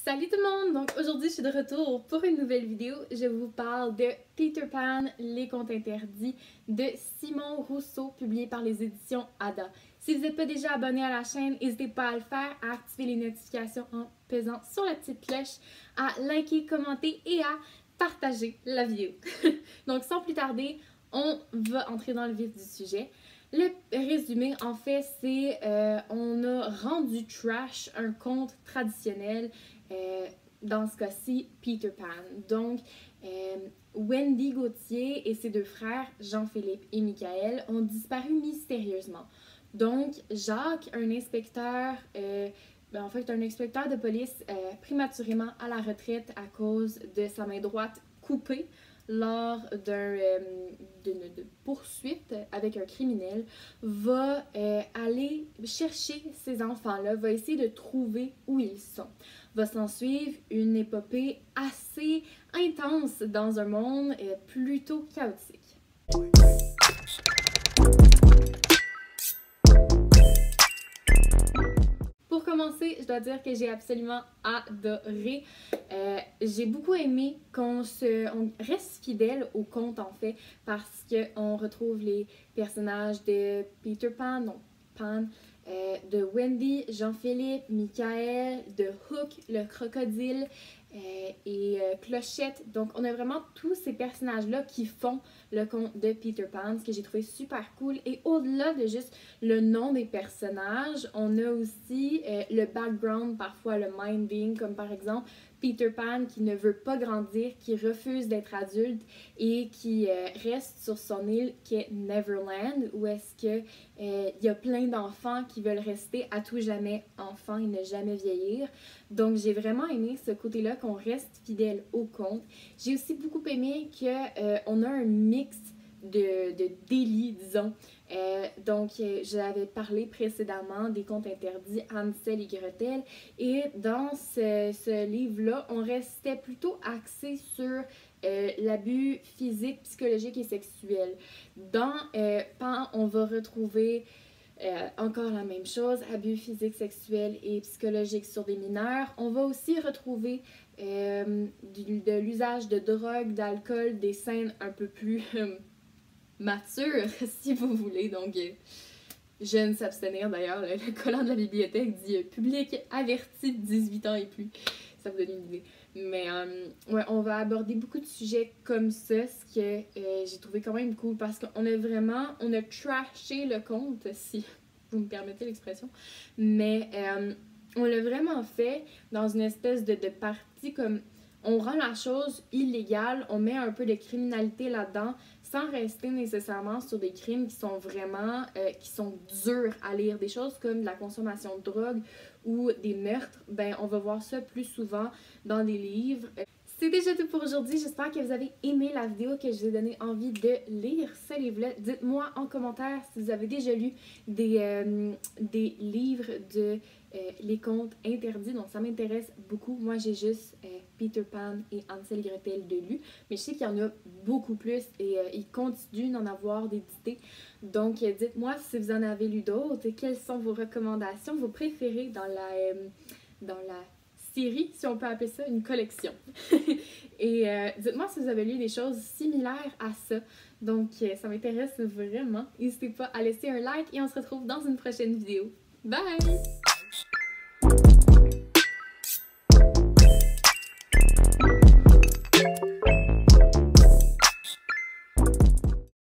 Salut tout le monde! Donc aujourd'hui je suis de retour pour une nouvelle vidéo. Je vous parle de Peter Pan, les contes interdits de Simon Rousseau, publié par les éditions Ada. Si vous n'êtes pas déjà abonné à la chaîne, n'hésitez pas à le faire, à activer les notifications en pesant sur la petite cloche, à liker, commenter et à partager la vidéo. Donc sans plus tarder, on va entrer dans le vif du sujet. Le résumé, en fait, c'est on a rendu trash un conte traditionnel, dans ce cas-ci, Peter Pan. Donc, Wendy Gauthier et ses deux frères, Jean-Philippe et Michael, ont disparu mystérieusement. Donc, Jacques, un inspecteur, un inspecteur de police prématurément à la retraite à cause de sa main droite coupée, lors d'une poursuite avec un criminel, va aller chercher ces enfants-là, va essayer de trouver où ils sont. Va s'en suivre une épopée assez intense dans un monde plutôt chaotique. Pour commencer, je dois dire que j'ai absolument adoré. J'ai beaucoup aimé qu'on reste fidèle au conte, en fait, parce qu'on retrouve les personnages de Peter Pan, donc Pan, de Wendy, Jean-Philippe, Michael, de Hook, le crocodile, et Clochette. Donc on a vraiment tous ces personnages-là qui font le conte de Peter Pan, ce que j'ai trouvé super cool. Et au-delà de juste le nom des personnages, on a aussi le background, parfois le minding, comme par exemple Peter Pan qui ne veut pas grandir, qui refuse d'être adulte et qui reste sur son île qui est Neverland, où est-ce que il y a plein d'enfants qui veulent rester à tout jamais enfants et ne jamais vieillir. Donc j'ai vraiment aimé ce côté-là, qu'on reste fidèle au conte. J'ai aussi beaucoup aimé qu'on a un mix de délits, disons. J'avais parlé précédemment des contes interdits Hansel et Gretel, et dans ce livre-là, on restait plutôt axé sur l'abus physique, psychologique et sexuel. Dans Pan, on va retrouver encore la même chose, abus physique, sexuel et psychologique sur des mineurs. On va aussi retrouver de l'usage de drogue, d'alcool, des scènes un peu plus mature, si vous voulez. Donc, jeunes s'abstenir. D'ailleurs, le collant de la bibliothèque dit public averti de 18 ans et plus. Ça vous donne une idée. Mais ouais, on va aborder beaucoup de sujets comme ça, ce que j'ai trouvé quand même cool, parce qu'on a trashé le conte, si vous me permettez l'expression. Mais on l'a vraiment fait dans une espèce de partie comme on rend la chose illégale, on met un peu de criminalité là-dedans, sans rester nécessairement sur des crimes qui sont vraiment qui sont durs à lire. Des choses comme de la consommation de drogue ou des meurtres, ben on va voir ça plus souvent dans des livres. C'est déjà tout pour aujourd'hui. J'espère que vous avez aimé la vidéo, que je vous ai donné envie de lire ce livre-là. Dites-moi en commentaire si vous avez déjà lu des livres de les contes interdits. Donc ça m'intéresse beaucoup. Moi j'ai juste Peter Pan et Hansel et Gretel de lus, mais je sais qu'il y en a beaucoup plus et il continue d'en avoir d'édités. Donc dites-moi si vous en avez lu d'autres, quelles sont vos recommandations, vos préférés dans la série, si on peut appeler ça une collection. Et dites-moi si vous avez lu des choses similaires à ça. Donc ça m'intéresse vraiment. N'hésitez pas à laisser un like et on se retrouve dans une prochaine vidéo. Bye!